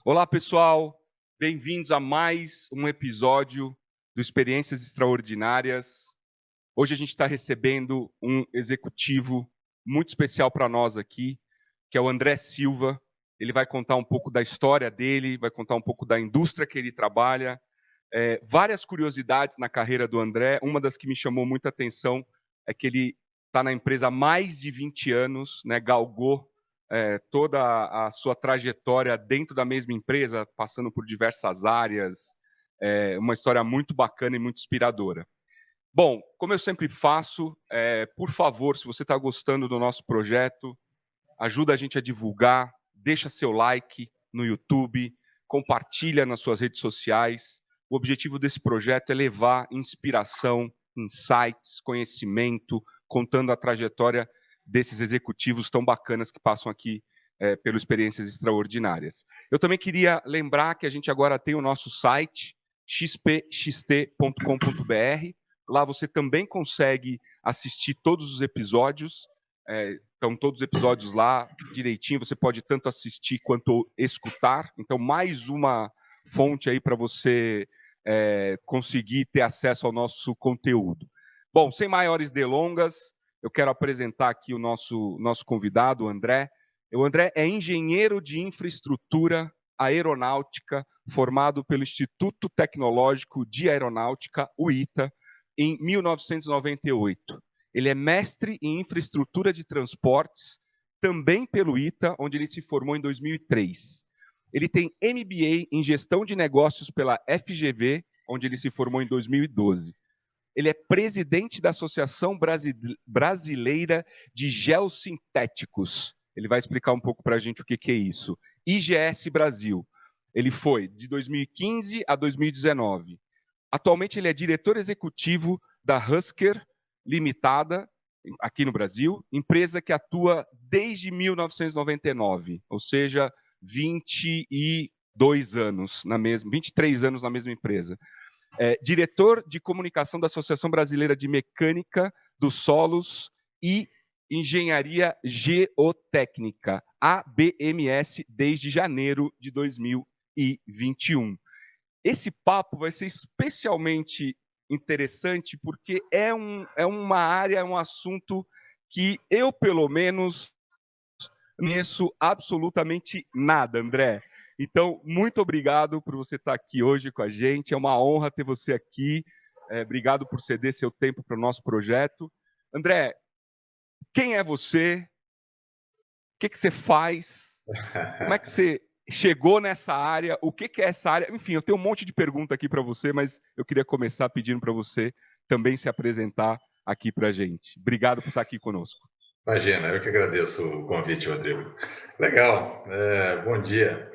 Olá, pessoal. Bem-vindos a mais um episódio do Experiências Extraordinárias. Hoje a gente está recebendo um executivo muito especial para nós aqui, que é o André Silva. Ele vai contar um pouco da história dele, vai contar um pouco da indústria que ele trabalha, várias curiosidades na carreira do André. Uma das que me chamou muita atenção é que ele está na empresa há mais de 20 anos, né, galgou toda a sua trajetória dentro da mesma empresa, passando por diversas áreas, uma história muito bacana e muito inspiradora. Bom, como eu sempre faço, por favor, se você está gostando do nosso projeto, ajuda a gente a divulgar, deixa seu like no YouTube, compartilha nas suas redes sociais. O objetivo desse projeto é levar inspiração, insights, conhecimento, contando a trajetória desses executivos tão bacanas que passam aqui pelo Experiências Extraordinárias. Eu também queria lembrar que a gente agora tem o nosso site, xpxt.com.br. Lá você também consegue assistir todos os episódios. Estão todos os episódios lá direitinho. Você pode tanto assistir quanto escutar. Então, mais uma fonte aí para você conseguir ter acesso ao nosso conteúdo. Bom, sem maiores delongas, eu quero apresentar aqui o nosso convidado, o André. O André é engenheiro de infraestrutura aeronáutica, formado pelo Instituto Tecnológico de Aeronáutica, o ITA, em 1998. Ele é mestre em infraestrutura de transportes, também pelo ITA, onde ele se formou em 2003. Ele tem MBA em gestão de negócios pela FGV, onde ele se formou em 2012. Ele é presidente da Associação Brasileira de Geossintéticos. Ele vai explicar um pouco para a gente o que é isso. IGS Brasil. Ele foi de 2015 a 2019. Atualmente ele é diretor executivo da Husker Limitada, aqui no Brasil, empresa que atua desde 1999, ou seja, 22 anos na mesma, 23 anos na mesma empresa. Diretor de comunicação da Associação Brasileira de Mecânica dos Solos e Engenharia Geotécnica, ABMS, desde janeiro de 2021. Esse papo vai ser especialmente interessante porque é uma área, é um assunto que eu, pelo menos, não conheço absolutamente nada, André. Então, muito obrigado por você estar aqui hoje com a gente. É uma honra ter você aqui. Obrigado por ceder seu tempo para o nosso projeto. André, quem é você? O que você faz? Como é que você chegou nessa área? O que é essa área? Enfim, eu tenho um monte de pergunta aqui para você, mas eu queria começar pedindo para você também se apresentar aqui para a gente. Obrigado por estar aqui conosco. Imagina, eu que agradeço o convite, Rodrigo. Legal, bom dia.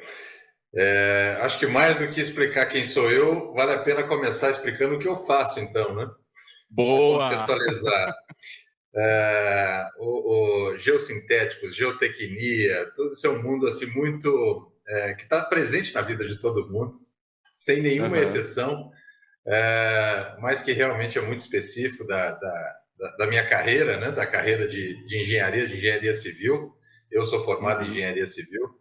Acho que mais do que explicar quem sou eu, vale a pena começar explicando o que eu faço, então, né? Boa! Para contextualizar. O geossintéticos, geotecnia, todo esse é um mundo assim, muito que está presente na vida de todo mundo, sem nenhuma exceção, mas que realmente é muito específico da minha carreira, né? Da carreira de engenharia civil. Eu sou formado em engenharia civil.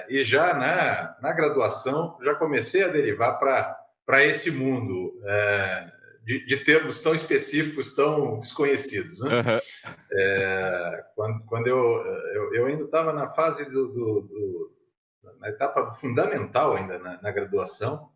E já na graduação, já comecei a derivar para esse mundo de termos tão específicos, tão desconhecidos. Né? Quando eu ainda estava na fase na etapa fundamental ainda na graduação,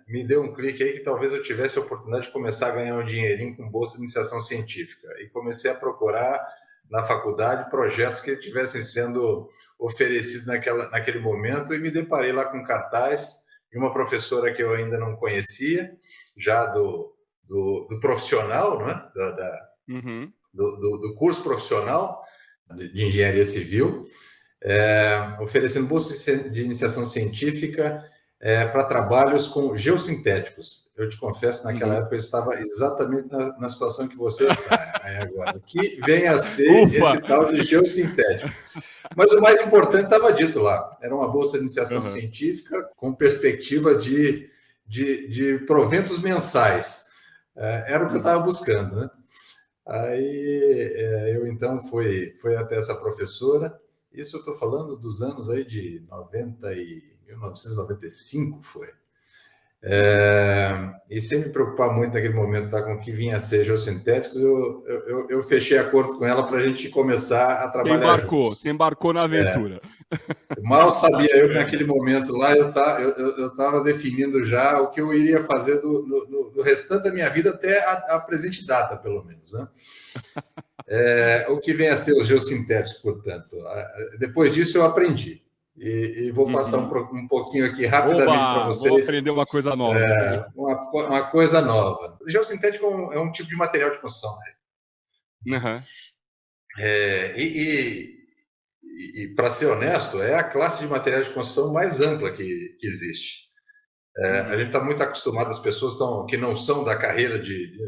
me deu um clique aí que talvez eu tivesse a oportunidade de começar a ganhar um dinheirinho com bolsa de iniciação científica. E comecei a procurar na faculdade projetos que estivessem sendo oferecidos naquele momento e me deparei lá com um cartaz de uma professora que eu ainda não conhecia, já do profissional, né? do curso profissional de engenharia civil, oferecendo bolsa de iniciação científica para trabalhos com geossintéticos. Eu te confesso, naquela época eu estava exatamente na situação que você está agora. O que vem a ser esse tal de geossintético? Mas o mais importante estava dito lá. Era uma bolsa de iniciação científica com perspectiva de proventos mensais. Era o que eu estava buscando, né? Aí eu então foi até essa professora. Isso eu estou falando dos anos aí de 1995, foi. E sem me preocupar muito naquele momento com o que vinha a ser geossintéticos, eu fechei acordo com ela para a gente começar a trabalhar juntos. Você embarcou na aventura. Mal sabia eu que naquele momento lá eu estava definindo já o que eu iria fazer do restante da minha vida até a presente data, pelo menos, né? O que vem a ser os geossintéticos, portanto. Depois disso eu aprendi. E vou passar um pouquinho aqui rapidamente para vocês. Vou aprender uma coisa nova. Uma coisa nova. O geossintético é um tipo de material de construção, né? Uhum. E para ser honesto, é a classe de material de construção mais ampla que existe. A gente está muito acostumado, as pessoas que não são da carreira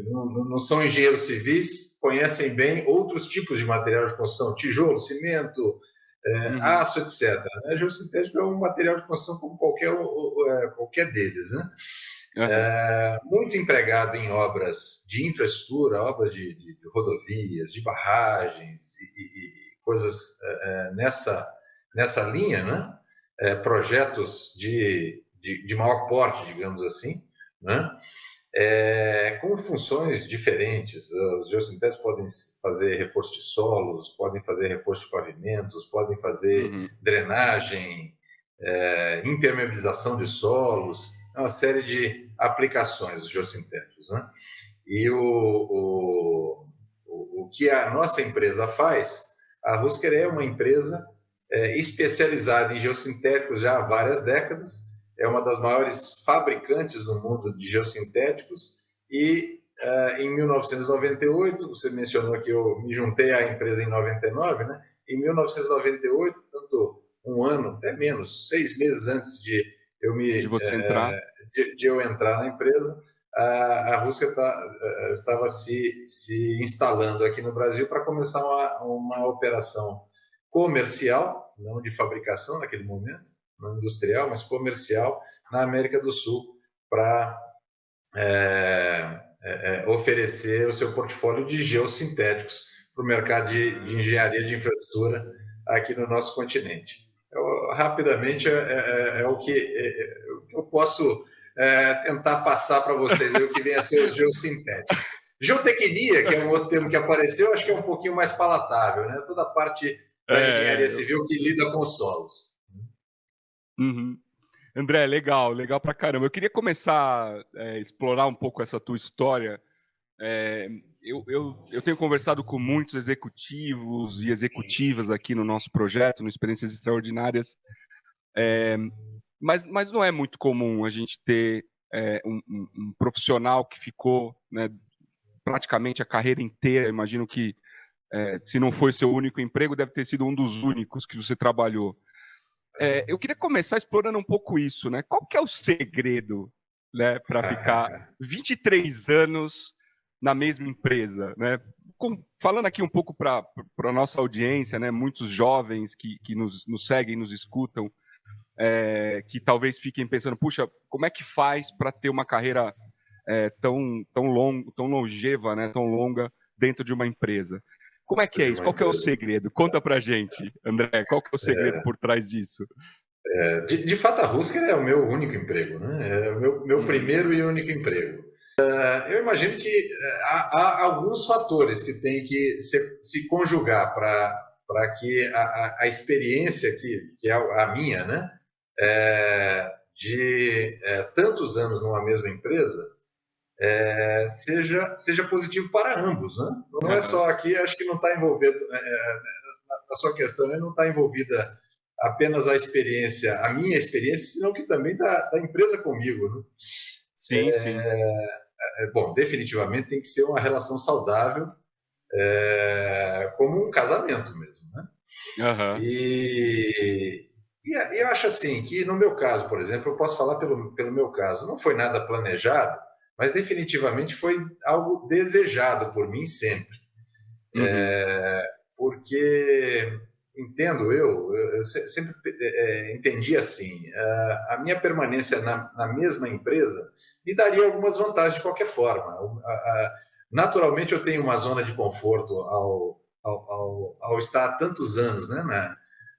não são engenheiros civis, conhecem bem outros tipos de material de construção, tijolo, cimento, aço, etc. A geossintético é um material de construção como qualquer deles, né? Muito empregado em obras de infraestrutura, obras de rodovias, de barragens e coisas nessa linha, né? Projetos de maior porte, digamos assim, né? Com funções diferentes. Os geossintéticos podem fazer reforço de solos, podem fazer reforço de pavimentos, podem fazer drenagem, impermeabilização de solos, uma série de aplicações, os geossintéticos, né? E o que a nossa empresa faz, a Husker é uma empresa especializada em geossintéticos já há várias décadas, é uma das maiores fabricantes no mundo de geossintéticos e em 1998, você mencionou que eu me juntei à empresa em 99, né? Em 1998, tanto um ano, até menos, 6 meses antes de eu entrar na empresa, a Husker estava se instalando aqui no Brasil para começar uma operação comercial, não de fabricação naquele momento, não industrial, mas comercial, na América do Sul, para oferecer o seu portfólio de geossintéticos para o mercado de engenharia de infraestrutura aqui no nosso continente. Rapidamente, é o que eu posso tentar passar para vocês, o que vem a ser os geossintéticos. Geotecnia, que é um outro termo que apareceu, acho que é um pouquinho mais palatável, né? Toda a parte da engenharia civil que lida com solos. André, legal pra caramba. Eu queria começar a explorar um pouco essa tua história. Eu tenho conversado com muitos executivos e executivas aqui no nosso projeto, no Experiências Extraordinárias, mas não é muito comum a gente ter um profissional que ficou, né, praticamente a carreira inteira. Imagino que, se não foi seu único emprego, deve ter sido um dos únicos que você trabalhou. Eu queria começar explorando um pouco isso, né? Qual que é o segredo, né, para ficar 23 anos na mesma empresa, né? Falando aqui um pouco para a nossa audiência, né? Muitos jovens que nos seguem, nos escutam, que talvez fiquem pensando, puxa, como é que faz para ter uma carreira tão longeva, né? Tão longa dentro de uma empresa? Como é que é isso? Qual que é o segredo? Conta pra gente, André, qual que é o segredo por trás disso? De fato, a Husker é o meu único emprego, né? É o meu primeiro e único emprego. Eu imagino que há alguns fatores que têm que se conjugar para que a experiência que é a minha, né? De tantos anos numa mesma empresa, seja positivo para ambos, né? Não é só aqui, acho que não está envolvido, a sua questão não está envolvida apenas a minha experiência, senão que também da empresa comigo, né? Sim. Bom, definitivamente tem que ser uma relação saudável, como um casamento mesmo, né? E eu acho assim, que no meu caso, por exemplo, eu posso falar pelo meu caso, não foi nada planejado, mas definitivamente foi algo desejado por mim sempre. Porque, entendo eu sempre entendi assim, a minha permanência na mesma empresa me daria algumas vantagens de qualquer forma. Naturalmente, eu tenho uma zona de conforto ao ao estar há tantos anos, né,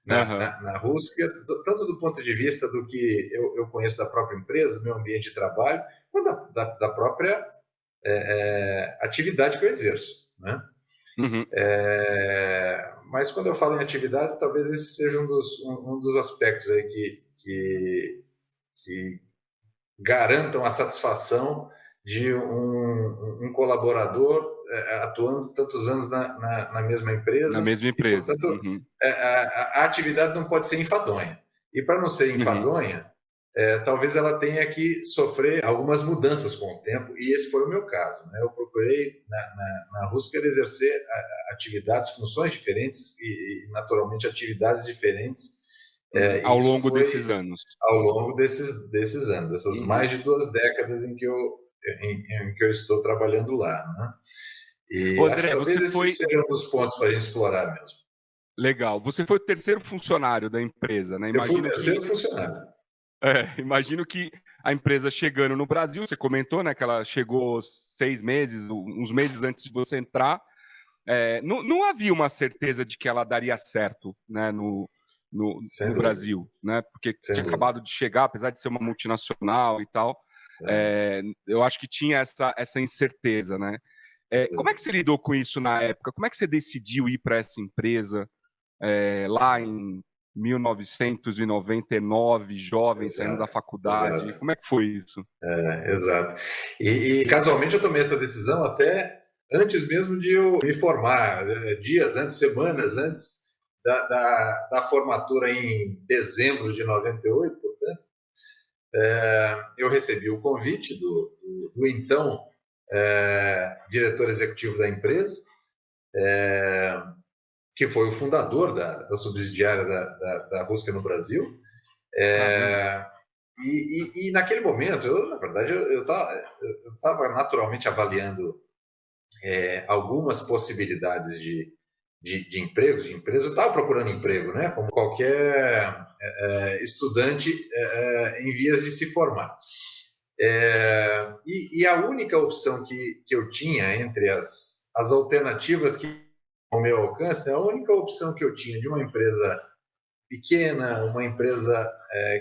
Aham. na Rússia, tanto do ponto de vista do que eu conheço da própria empresa, do meu ambiente de trabalho, quanto da própria atividade que eu exerço, né? Uhum. Mas quando eu falo em atividade, talvez esse seja um dos aspectos aí que garantam a satisfação de um colaborador atuando tantos anos na mesma Na empresa mesma e, empresa. portanto, Uhum. a atividade não pode ser enfadonha. E para não ser Uhum. enfadonha, talvez ela tenha que sofrer algumas mudanças com o tempo, e esse foi o meu caso, né? Eu procurei, na Rússia, exercer atividades, funções diferentes e naturalmente, atividades diferentes, Ao e isso longo foi desses anos. ao longo desses anos, dessas Uhum. mais de 2 décadas em que eu estou trabalhando lá, né? Ô, E acho que André, talvez você esse foi... seja um dos pontos para a gente explorar mesmo. Legal. Você foi o terceiro funcionário da empresa, né? Eu fui o terceiro funcionário. Imagino que a empresa chegando no Brasil, você comentou, né, que ela chegou 6 meses, uns meses antes de você entrar, não havia uma certeza de que ela daria certo, né, Sem no dúvida, Brasil, né, porque sem tinha dúvida. acabado de chegar, apesar de ser uma multinacional e tal, É, eu acho que tinha essa incerteza, né? sem Como é dúvida. que você lidou com isso na época? Como é que você decidiu ir para essa empresa? Lá em 1999, jovem, saindo da Exato, faculdade. exato. Como é que foi isso? Exato. E casualmente eu tomei essa decisão até antes mesmo de eu me formar, dias antes, semanas antes da formatura em dezembro de 98, portanto, eu recebi o convite do então diretor executivo da empresa, que foi o fundador da subsidiária da Rusca no Brasil. Caramba. E naquele momento, na verdade, eu estava naturalmente avaliando algumas possibilidades de empregos, de empresa. Eu estava procurando emprego, né? Como qualquer estudante em vias de se formar. E a única opção que eu tinha entre as alternativas que ao meu alcance, a única opção que eu tinha de uma empresa pequena, uma empresa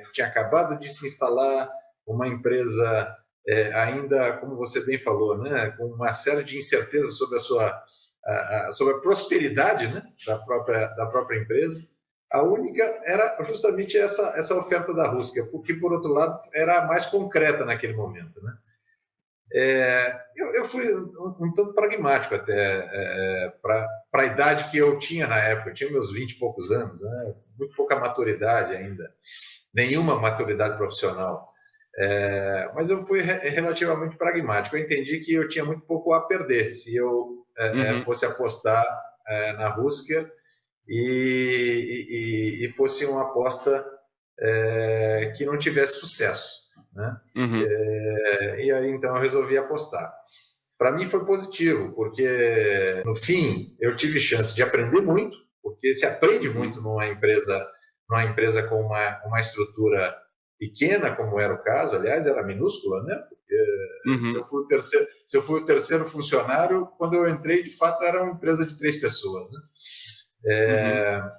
que tinha acabado de se instalar, uma empresa ainda, como você bem falou, né, com uma série de incertezas sobre sobre a prosperidade, né, da própria empresa. A única era justamente essa oferta da Rússia, porque, por outro lado, era a mais concreta naquele momento, né? Eu fui um tanto pragmático até para a idade que eu tinha na época. Eu tinha meus 20 e poucos anos, né? Muito pouca maturidade ainda, nenhuma maturidade profissional. Mas eu fui relativamente pragmático. Eu entendi que eu tinha muito pouco a perder se eu Uhum, fosse apostar na Rússia e fosse uma aposta que não tivesse sucesso, né? uhum, E aí então eu resolvi apostar. Para mim foi positivo, porque no fim eu tive chance de aprender muito, porque se aprende uhum, muito numa empresa com uma estrutura pequena, como era o caso, aliás, era minúscula, né? Porque uhum, se eu fui o terceiro funcionário, quando eu entrei, de fato, era uma empresa de 3 pessoas, né? uhum,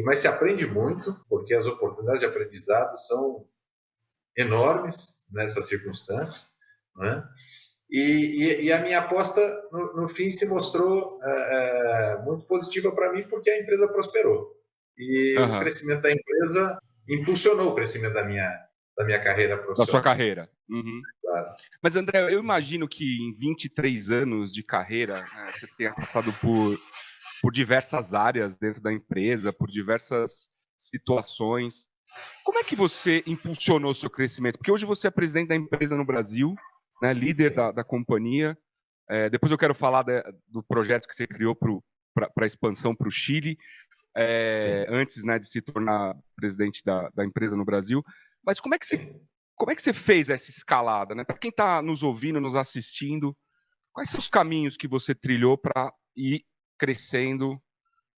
Mas se aprende muito, porque as oportunidades de aprendizado são enormes nessa circunstância, né? E a minha aposta, no fim, se mostrou muito positiva para mim, porque a empresa prosperou. E o aham. crescimento da empresa impulsionou o crescimento da minha carreira Da sua profissional. carreira. Uhum. Claro. Mas, André, eu imagino que em 23 anos de carreira, né, você tenha passado por diversas áreas dentro da empresa, por diversas situações. Como é que você impulsionou seu crescimento? Porque hoje você é presidente da empresa no Brasil, né, líder Sim, da companhia. Depois eu quero falar do projeto que você criou para a expansão para o Chile, sim, antes, né, de se tornar presidente da empresa no Brasil. Mas sim. como é que você fez essa escalada? Né? Para quem está nos ouvindo, nos assistindo, quais são os caminhos que você trilhou para ir crescendo,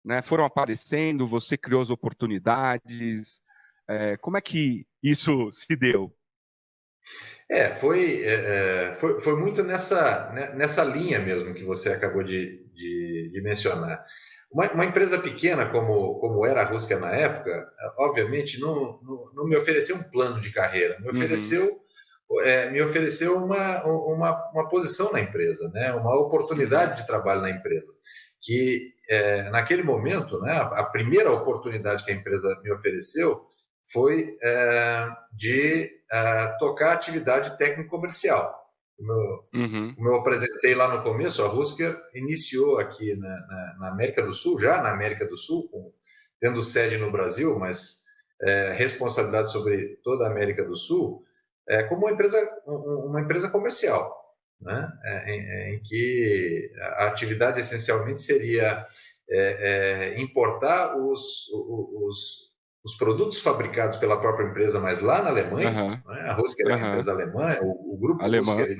né? Foram aparecendo, você criou as oportunidades. Como é que isso se deu? Foi muito nessa linha mesmo que você acabou de mencionar. Uma empresa pequena como era a Rusker na época, obviamente não me ofereceu um plano de carreira, me ofereceu uma posição na empresa, né? Uma oportunidade de trabalho na empresa, que naquele momento, né, a primeira oportunidade que a empresa me ofereceu foi de tocar atividade técnico-comercial. Como eu apresentei lá no começo, a Rusker iniciou aqui na América do Sul, já na América do Sul, tendo sede no Brasil, mas responsabilidade sobre toda a América do Sul, como uma empresa comercial, né? Em que a atividade essencialmente seria importar os produtos fabricados pela própria empresa, mas lá na Alemanha, né? A Rusker é uma empresa alemã, o grupo Rusker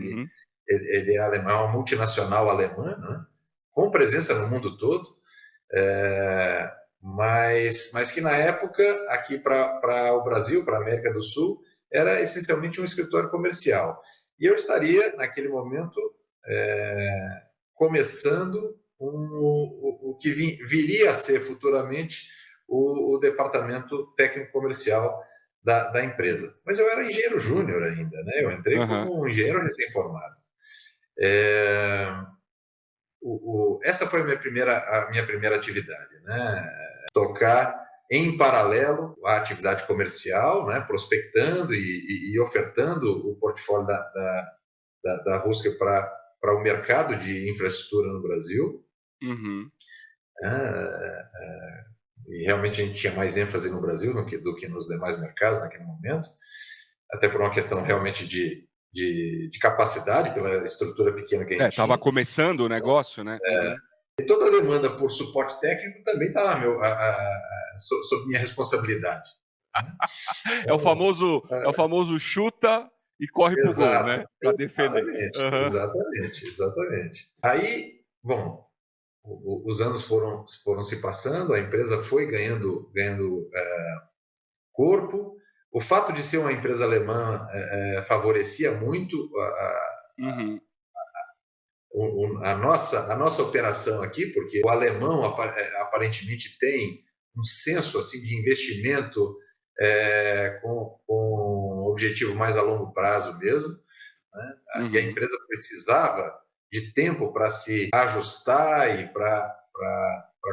ele é alemão, é uma multinacional alemã, né? Com presença no mundo todo, mas que na época, aqui para o Brasil, para a América do Sul, era essencialmente um escritório comercial. E eu estaria, naquele momento, começando o que viria a ser futuramente o departamento técnico-comercial da empresa. Mas eu era engenheiro júnior ainda, né? Eu entrei como um engenheiro recém-formado. Essa foi a minha primeira atividade, né? Tocar em paralelo a atividade comercial, né? Prospectando e ofertando o portfólio da Rusker para o mercado de infraestrutura no Brasil. E realmente a gente tinha mais ênfase no Brasil do que nos demais mercados naquele momento, até por uma questão realmente de capacidade, pela estrutura pequena que a gente tinha. Estava começando o negócio, né? E toda a demanda por suporte técnico também estava sob minha responsabilidade. É o famoso chuta e corre pro gol, né? Para defender. Exatamente. Aí, bom, os anos foram se passando, a empresa foi ganhando corpo. O fato de ser uma empresa alemã favorecia muito a nossa operação aqui, porque o alemão aparentemente tem um senso assim de investimento com objetivo mais a longo prazo mesmo, né? E a empresa precisava de tempo para se ajustar e para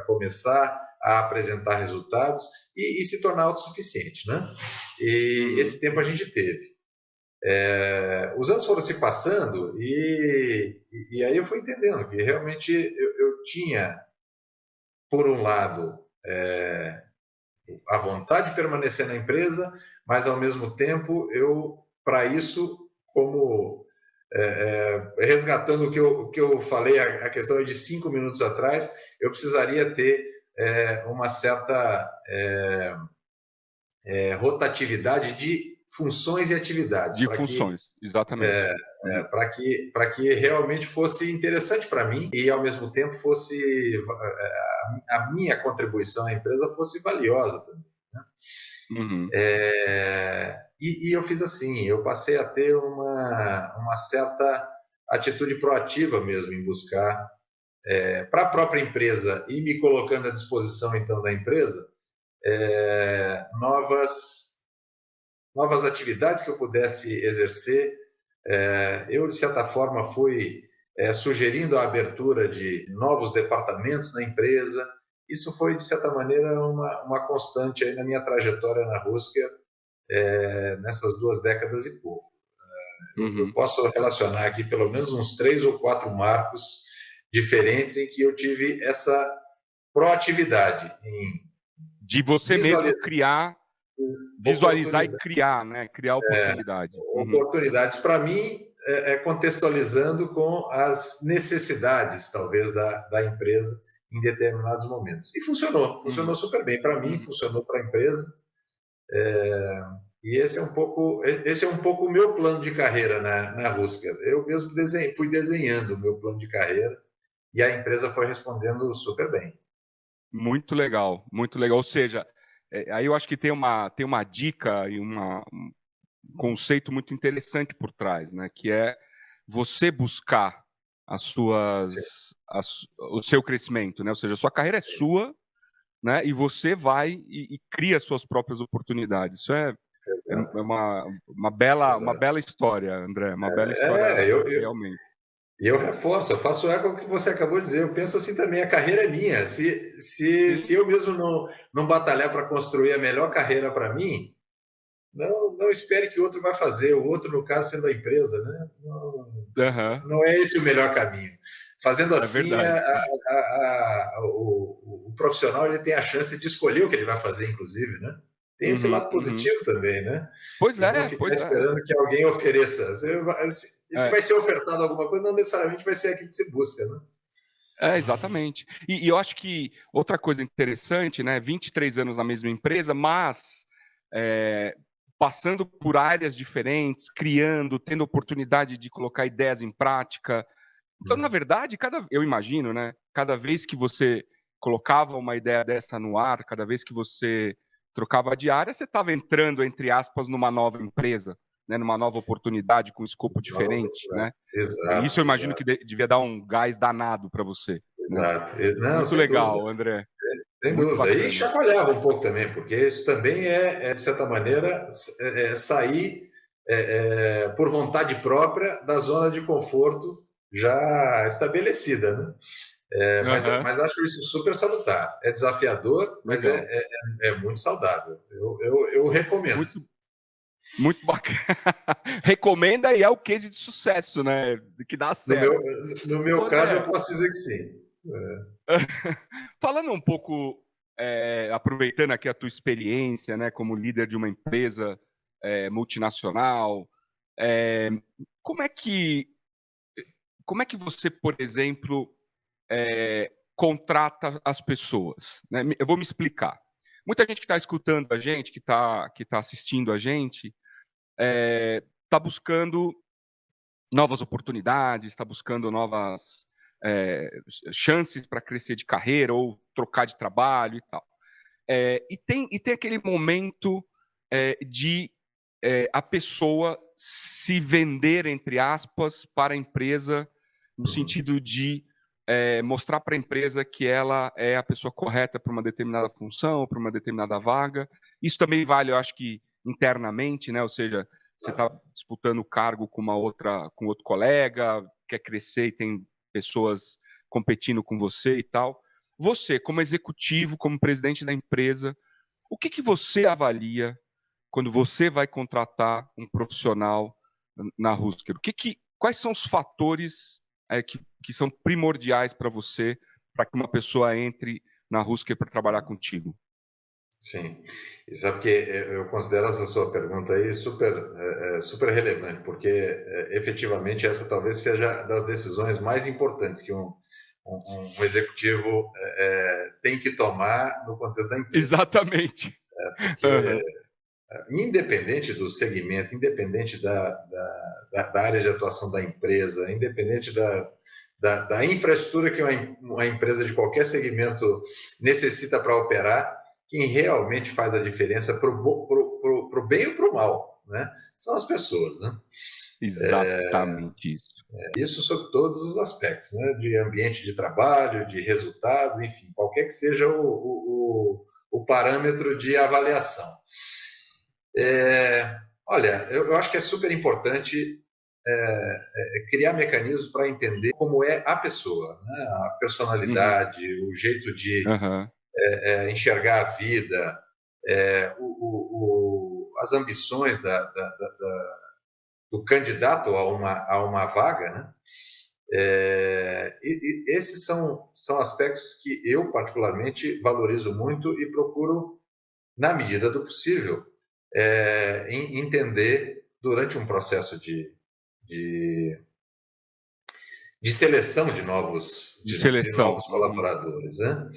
começar a apresentar resultados e se tornar autossuficiente, né? E esse tempo a gente teve. Os anos foram se passando e aí eu fui entendendo que realmente eu tinha, por um lado, a vontade de permanecer na empresa, mas ao mesmo tempo para isso, como resgatando o que eu falei, a questão de 5 minutos atrás, eu precisaria ter uma certa rotatividade de funções e atividades. Exatamente. Para que realmente fosse interessante para mim e, ao mesmo tempo, fosse a minha contribuição à empresa fosse valiosa também, né? E eu fiz assim, eu passei a ter uma certa atitude proativa mesmo em buscar, para a própria empresa e me colocando à disposição, então, da empresa, novas atividades que eu pudesse exercer. Eu, de certa forma, fui sugerindo a abertura de novos departamentos na empresa. Isso foi, de certa maneira, uma constante aí na minha trajetória na Rusker, nessas 2 décadas e pouco. Eu posso relacionar aqui pelo menos uns 3 ou 4 marcos diferentes em que eu tive essa proatividade de você mesmo criar, visualizar e criar, né? Criar oportunidade. Oportunidades para mim, contextualizando com as necessidades, talvez, da empresa em determinados momentos. E funcionou super bem para mim, funcionou para a empresa. E esse é um pouco o meu plano de carreira na Rusker. Eu mesmo fui desenhando o meu plano de carreira e a empresa foi respondendo super bem. Muito legal, muito legal. Ou seja, aí eu acho que tem uma dica e um conceito muito interessante por trás, né? Que é você buscar o seu crescimento, né? Ou seja, a sua carreira é sua, né? E você vai e cria suas próprias oportunidades. Isso é uma bela história, André. Uma bela história, realmente. E eu reforço, eu faço eco ao que você acabou de dizer. Eu penso assim também, a carreira é minha. Se eu mesmo não batalhar para construir a melhor carreira para mim, não espere que o outro vai fazer. O outro, no caso, sendo a empresa, né? Não é esse o melhor caminho. Fazendo assim, o profissional ele tem a chance de escolher o que ele vai fazer, inclusive, né? Tem esse lado positivo também, né? Pois e não ficar esperando que alguém ofereça. Se vai ser ofertado alguma coisa, não necessariamente vai ser aquilo que você busca, né? Exatamente. E eu acho que outra coisa interessante, né? 23 anos na mesma empresa, mas passando por áreas diferentes, criando, tendo oportunidade de colocar ideias em prática. Então, na verdade, eu imagino, né? Cada vez que você colocava uma ideia dessa no ar, cada vez que você trocava de área, você estava entrando, entre aspas, numa nova empresa, né? Numa nova oportunidade com um escopo diferente, né? Exato. Isso eu imagino que devia dar um gás danado para você. Exato. Né? Não, muito legal, dúvida. André. Sem dúvida. Bacana. E chacoalhava um pouco também, porque isso também de certa maneira, sair por vontade própria da zona de conforto já estabelecida, né? Mas acho isso super salutar. É desafiador, mas é muito saudável. Eu recomendo. Muito bacana. Recomenda e é o case de sucesso, né? Que dá certo. No meu caso, eu posso dizer que sim. Falando um pouco, aproveitando aqui a tua experiência, né, como líder de uma empresa multinacional, como é que você, por exemplo, contrata as pessoas? Né? Eu vou me explicar. Muita gente que está escutando a gente, que tá assistindo a gente, está buscando novas oportunidades, está buscando novas chances para crescer de carreira ou trocar de trabalho e tal. E tem aquele momento de a pessoa se vender, entre aspas, para a empresa, no sentido de mostrar para a empresa que ela é a pessoa correta para uma determinada função, para uma determinada vaga. Isso também vale, eu acho que internamente, né? Ou seja, você está disputando o cargo com outro colega, quer crescer e tem pessoas competindo com você e tal. Você, como executivo, como presidente da empresa, o que você avalia quando você vai contratar um profissional na Husker? Quais são os fatores que são primordiais para você, para que uma pessoa entre na Husker para trabalhar contigo? Sim, e sabe que eu considero essa sua pergunta aí super relevante, porque efetivamente essa talvez seja das decisões mais importantes que um executivo tem que tomar no contexto da empresa. Exatamente. Porque independente do segmento, independente da área de atuação da empresa, independente da infraestrutura que uma empresa de qualquer segmento necessita para operar, quem realmente faz a diferença para o bem ou para o mal, né? São as pessoas, né? Exatamente isso. Isso sobre todos os aspectos, né? De ambiente de trabalho, de resultados, enfim, qualquer que seja o parâmetro de avaliação. Olha, eu acho que é super importante criar mecanismos para entender como é a pessoa, né? A personalidade, o jeito de enxergar a vida, as ambições do candidato a uma vaga, né? E esses são aspectos que eu particularmente valorizo muito e procuro, na medida do possível, entender durante um processo de seleção de novos colaboradores, né?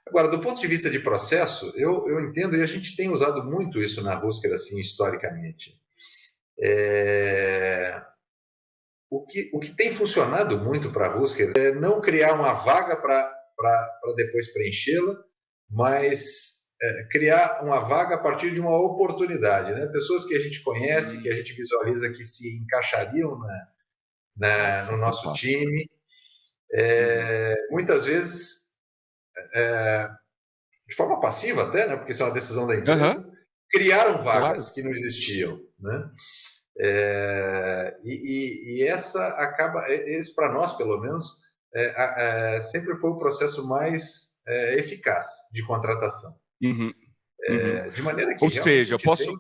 Agora, do ponto de vista de processo, eu entendo, e a gente tem usado muito isso na Husker, assim, historicamente. O que tem funcionado muito para a Husker é não criar uma vaga para depois preenchê-la, mas criar uma vaga a partir de uma oportunidade, né? Pessoas que a gente conhece, que a gente visualiza que se encaixariam no nosso time. Muitas vezes, de forma passiva até, né, porque isso é uma decisão da empresa, criaram vagas que não existiam, né? Essa acaba, esse para nós, pelo menos, sempre foi o processo mais eficaz de contratação. De maneira que ou seja, eu posso...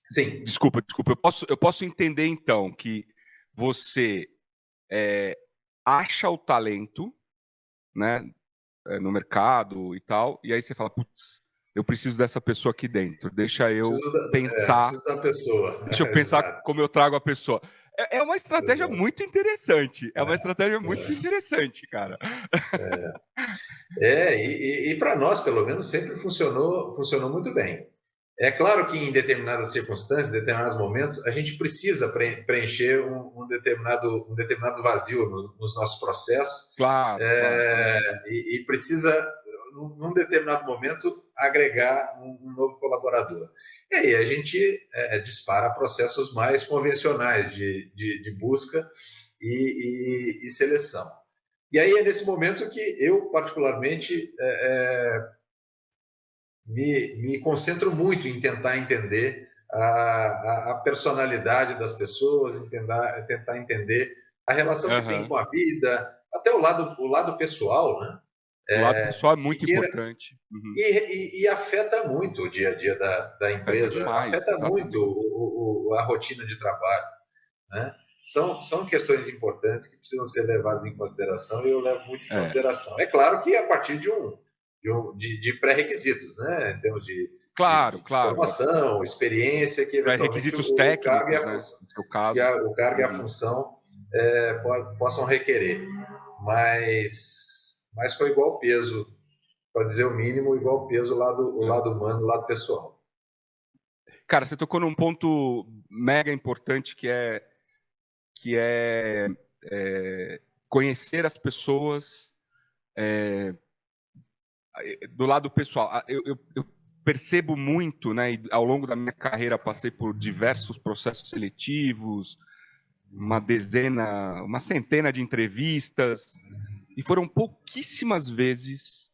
Sim. Desculpa. Eu posso entender, então, que você acha o talento, né, no mercado e tal, e aí você fala, putz, eu preciso dessa pessoa aqui dentro, deixa eu pensar... preciso da pessoa. Deixa eu pensar como eu trago a pessoa. É uma estratégia muito interessante. É uma estratégia muito interessante, cara. E para nós, pelo menos, sempre funcionou muito bem. É claro que em determinadas circunstâncias, em determinados momentos, a gente precisa preencher um determinado vazio nos nossos processos. Claro. E precisa, num determinado momento, agregar um novo colaborador. E aí a gente dispara processos mais convencionais de busca e seleção. E aí é nesse momento que eu, particularmente, me concentro muito em tentar entender a personalidade das pessoas, tentar entender a relação que tem com a vida, até o lado pessoal, né? O lado pessoal é muito importante. E afeta muito o dia a dia da empresa, afeta muito a rotina de trabalho, né? São questões importantes que precisam ser levadas em consideração e eu levo muito em consideração. É claro que a partir de pré-requisitos, né? Em termos de formação, experiência, que eventualmente requisitos técnicos, o cargo e a função possam requerer. Mas com igual peso, para dizer o mínimo, igual peso o lado humano, o lado pessoal. Cara, você tocou num ponto mega importante que é conhecer as pessoas do lado pessoal. Eu percebo muito, né? E ao longo da minha carreira passei por diversos processos seletivos, uma centena de entrevistas, e foram pouquíssimas vezes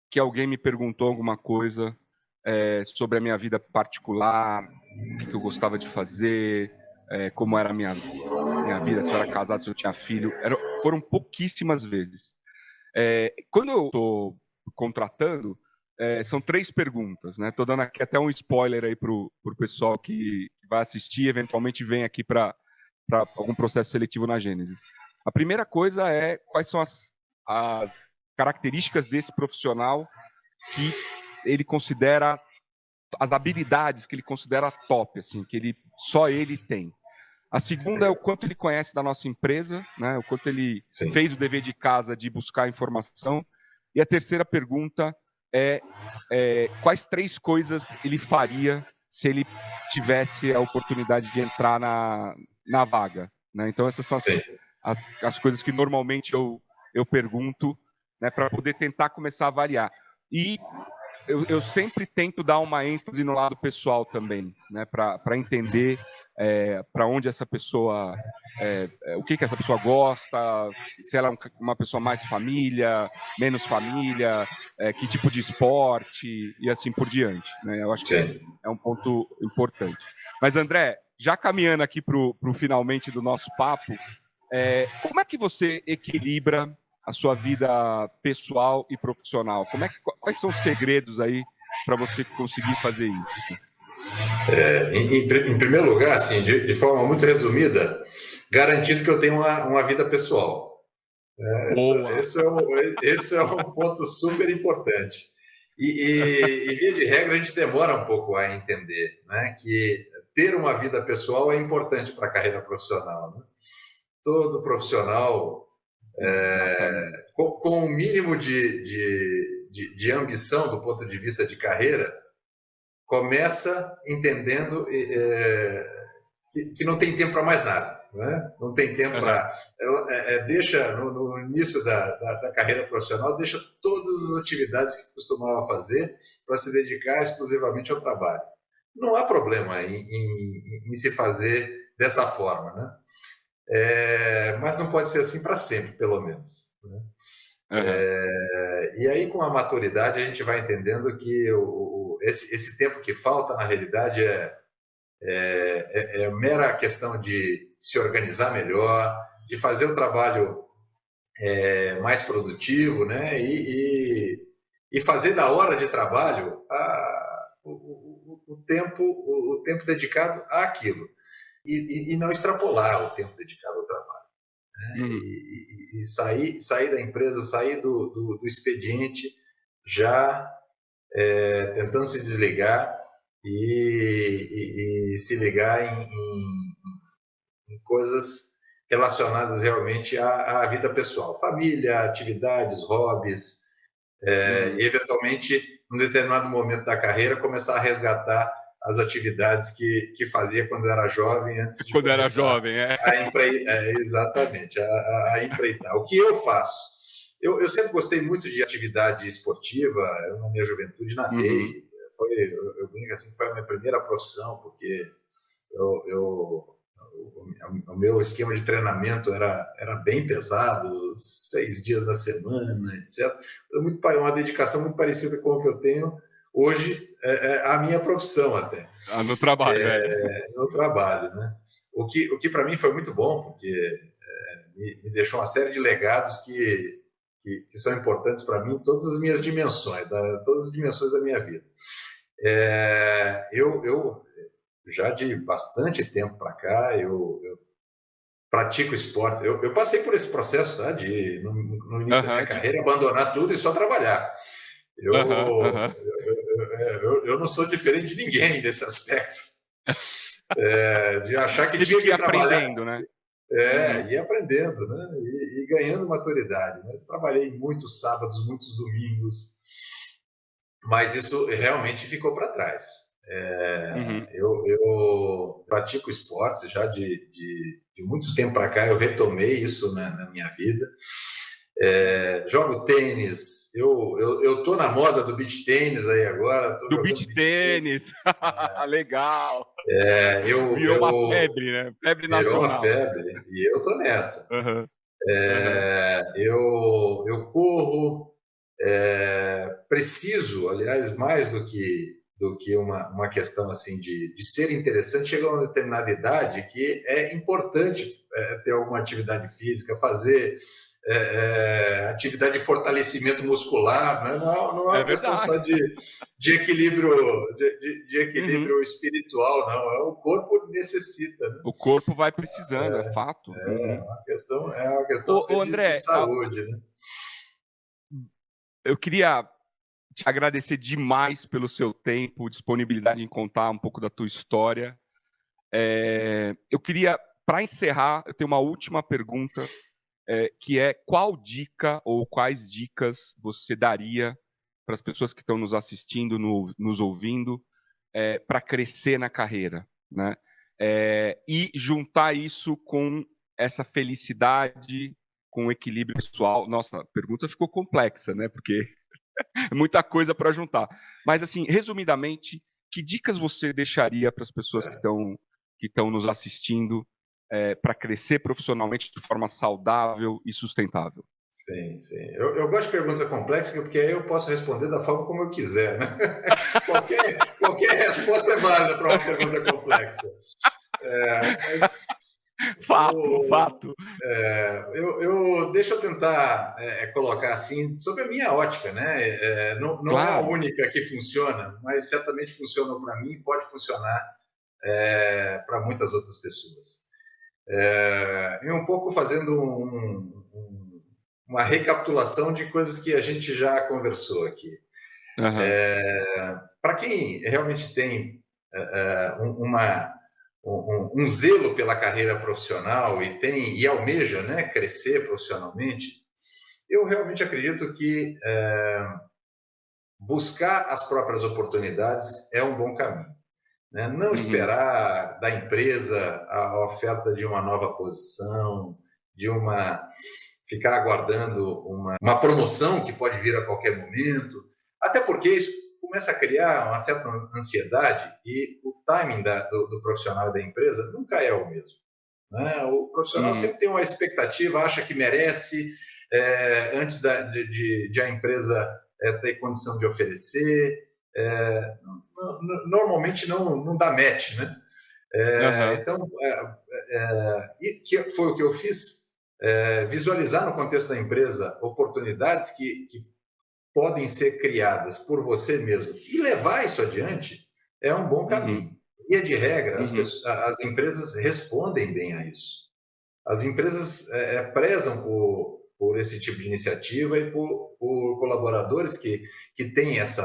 que alguém me perguntou alguma coisa sobre a minha vida particular, o que eu gostava de fazer, como era a minha vida, se eu era casado, se eu tinha filho. Foram pouquíssimas vezes. Quando eu estou contratando, são 3 perguntas, né? Estou dando aqui até um spoiler aí pro pessoal que vai assistir, eventualmente vem aqui para algum processo seletivo na Gênesis. A primeira coisa é quais são as características desse profissional que ele considera, as habilidades que ele considera top, assim, que só ele tem. A segunda é o quanto ele conhece da nossa empresa, né? O quanto ele fez o dever de casa de buscar informação. E a terceira pergunta é quais 3 coisas ele faria se ele tivesse a oportunidade de entrar na vaga, né? Então essas são as coisas que normalmente eu pergunto, né, para poder tentar começar a avaliar. E eu sempre tento dar uma ênfase no lado pessoal também, né, para entender para onde essa pessoa, o que essa pessoa gosta, se ela é uma pessoa mais família, menos família, que tipo de esporte e assim por diante, né? Eu acho que é um ponto importante. Mas, André, já caminhando aqui para o finalmente do nosso papo, como é que você equilibra a sua vida pessoal e profissional? Quais são os segredos aí para você conseguir fazer isso? Em primeiro lugar, assim, de forma muito resumida, garantido que eu tenho uma vida pessoal. Esse é um ponto super importante. E via de regra, a gente demora um pouco a entender, né, que ter uma vida pessoal é importante para a carreira profissional, né? Todo profissional, com um mínimo de ambição do ponto de vista de carreira, começa entendendo que não tem tempo para mais nada, né? Não tem tempo para... deixa, no início da carreira profissional, deixa todas as atividades que costumava fazer para se dedicar exclusivamente ao trabalho. Não há problema em se fazer dessa forma, né? Mas não pode ser assim para sempre, pelo menos, né? Aham. E aí, com a maturidade, a gente vai entendendo que esse tempo que falta, na realidade, é mera questão de se organizar melhor, de fazer o trabalho mais produtivo, né? E fazer da hora de trabalho o tempo dedicado àquilo. E não extrapolar o tempo dedicado ao trabalho. Né? Uhum. E sair da empresa, sair do expediente já tentando se desligar e se ligar em coisas relacionadas realmente à vida pessoal, família, atividades, hobbies, Uhum. e eventualmente, num determinado momento da carreira, começar a resgatar as atividades que fazia quando era jovem, antes de Quando era começar jovem, é. exatamente, a empreitar. O que eu faço? Eu sempre gostei muito de atividade esportiva. Eu, na minha juventude, Uhum. nadei. Eu brinco assim, foi a minha primeira profissão, porque o meu esquema de treinamento era bem pesado, 6 dias da semana, etc. Uma dedicação muito parecida com o que eu tenho hoje, a minha profissão até, Ah, no trabalho, é. no trabalho, né? O que para mim foi muito bom, porque me deixou uma série de legados que são importantes para mim em todas as minhas dimensões, todas as dimensões da minha vida. Eu já de bastante tempo para cá, eu pratico esporte. Eu passei por esse processo, tá? No início da minha Aham, carreira, abandonar tudo e só trabalhar. aham, Eu, aham. eu não sou diferente de ninguém nesse aspecto, de achar que Teve tinha que ir que trabalhar, aprendendo, né? Uhum. ir aprendendo, né? E ganhando maturidade. Mas trabalhei muitos sábados, muitos domingos, mas isso realmente ficou para trás. Uhum. Eu pratico esportes já de muito tempo para cá. Eu retomei isso na minha vida. Jogo tênis. Eu tô na moda do beach tênis aí agora. Tô Do jogando beach beach tênis. tênis. Legal. É, eu, Virou uma eu febre, né? Febre Virou uma nacional. febre e eu tô nessa. Aham, aham. Eu corro, preciso, aliás, mais do que uma questão assim de ser interessante, chega a uma determinada idade que é importante ter alguma atividade física, fazer atividade de fortalecimento muscular, né? Não é É uma questão verdade. só de equilíbrio, de Uhum. equilíbrio espiritual, não. O corpo necessita, né? O corpo vai precisando, é fato. Uhum. É uma questão até Ô, de André, saúde, né? eu queria te agradecer demais pelo seu tempo, disponibilidade em contar um pouco da tua história. Eu queria, para encerrar, eu tenho uma última pergunta, que é qual dica ou quais dicas você daria para as pessoas que estão nos assistindo, nos ouvindo, para crescer na carreira, né? E juntar isso com essa felicidade, com o equilíbrio pessoal. Nossa, a pergunta ficou complexa, né? Porque é muita coisa para juntar. Mas, assim, resumidamente, que dicas você deixaria para as pessoas que estão nos assistindo para crescer profissionalmente de forma saudável e sustentável? Sim, sim. Eu gosto de perguntas complexas, porque aí eu posso responder da forma como eu quiser, né? Qualquer resposta é válida para uma pergunta complexa. Mas Fato, o, fato. deixa eu tentar colocar assim, sobre a minha ótica, né? Não é a Claro. única que funciona, mas certamente funcionou para mim e pode funcionar para muitas outras pessoas. E um pouco fazendo uma recapitulação de coisas que a gente já conversou aqui. Aham. Para quem realmente tem um zelo pela carreira profissional e almeja, né, crescer profissionalmente, eu realmente acredito que buscar as próprias oportunidades é um bom caminho, né? Não Uhum. esperar da empresa a oferta de uma nova posição, ficar aguardando uma promoção que pode vir a qualquer momento, até porque isso começa a criar uma certa ansiedade e o timing do profissional e da empresa nunca é o mesmo. né? O profissional sempre tem uma expectativa, acha que merece, antes de a empresa ter condição de oferecer. Normalmente não dá match, né? Então, que foi o que eu fiz, visualizar no contexto da empresa oportunidades que podem ser criadas por você mesmo e levar isso adiante é um bom caminho. E, de regra, as empresas respondem bem a isso. As empresas prezam por esse tipo de iniciativa e por colaboradores que têm esse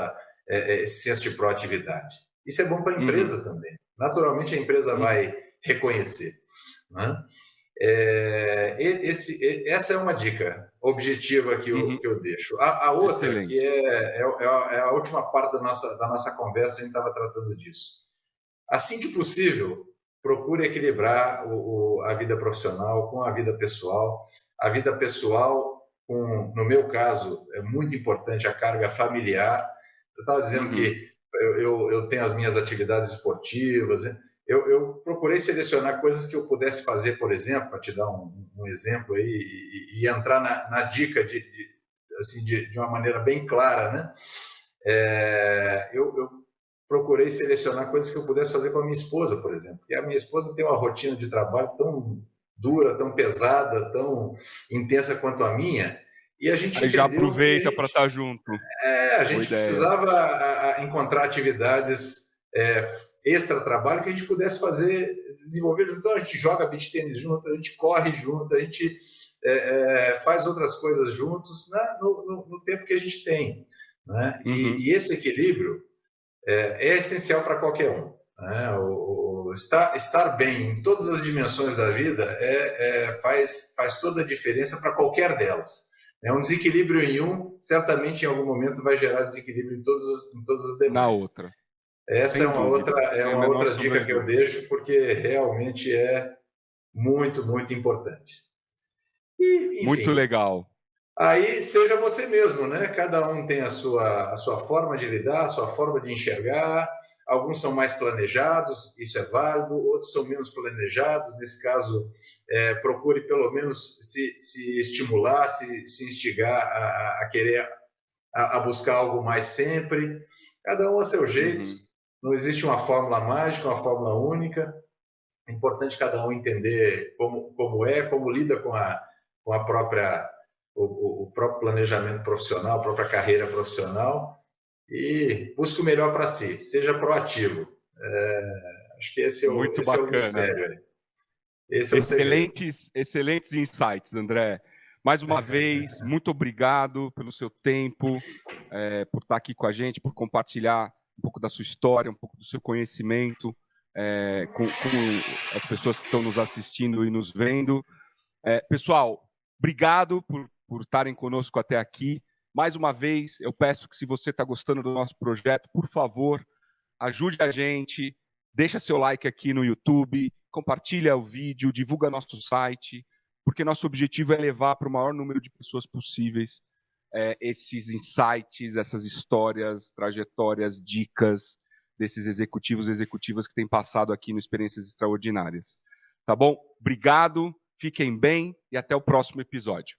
senso de proatividade. Isso é bom para a empresa também. Naturalmente, a empresa vai reconhecer, né? Essa é uma dica objetiva que eu deixo. A outra, excelente, que é a última parte da nossa conversa, a gente estava tratando disso. Assim que possível, procure equilibrar a vida profissional com a vida pessoal. A vida pessoal, no meu caso, é muito importante a carga familiar. Eu estava dizendo que eu tenho as minhas atividades esportivas, né? Eu procurei selecionar coisas que eu pudesse fazer, por exemplo, para te dar um exemplo aí, e entrar na dica de uma maneira bem clara, né? Eu procurei selecionar coisas que eu pudesse fazer com a minha esposa, por exemplo. E a minha esposa tem uma rotina de trabalho tão dura, tão pesada, tão intensa quanto a minha, e a gente aí já aproveita para estar junto. A gente precisava encontrar atividades extra-trabalho que a gente pudesse desenvolver junto. Então, a gente joga beach tênis junto, a gente corre junto, a gente faz outras coisas juntos, né, no tempo que a gente tem, né? E esse equilíbrio é essencial para qualquer um, né? Estar bem em todas as dimensões da vida faz toda a diferença para qualquer delas. Um desequilíbrio em certamente em algum momento vai gerar desequilíbrio em todas as demais. Na outra. Essa é uma outra dica que eu deixo, porque realmente é muito, muito importante. E, enfim, muito legal. Aí seja você mesmo, né? Cada um tem a sua forma de lidar, a sua forma de enxergar. Alguns são mais planejados, isso é válido. Outros são menos planejados. Nesse caso, procure pelo menos se estimular, se instigar a querer a buscar algo mais sempre. Cada um a seu jeito. Não existe uma fórmula mágica, uma fórmula única. É importante cada um entender como lida com a própria o próprio planejamento profissional, a própria carreira profissional, e busque o melhor para si, seja proativo. Acho que esse é o mistério. Esse é o segredo. Excelentes insights, André. Mais uma vez, muito obrigado pelo seu tempo, por estar aqui com a gente, por compartilhar um pouco da sua história, um pouco do seu conhecimento com as pessoas que estão nos assistindo e nos vendo. Pessoal, obrigado por estarem conosco até aqui. Mais uma vez, eu peço que, se você está gostando do nosso projeto, por favor, ajude a gente, deixa seu like aqui no YouTube, compartilha o vídeo, divulga nosso site, porque nosso objetivo é levar para o maior número de pessoas possíveis esses insights, essas histórias, trajetórias, dicas desses executivos e executivas que têm passado aqui no Experiências Extraordinárias. Tá bom? Obrigado, fiquem bem e até o próximo episódio.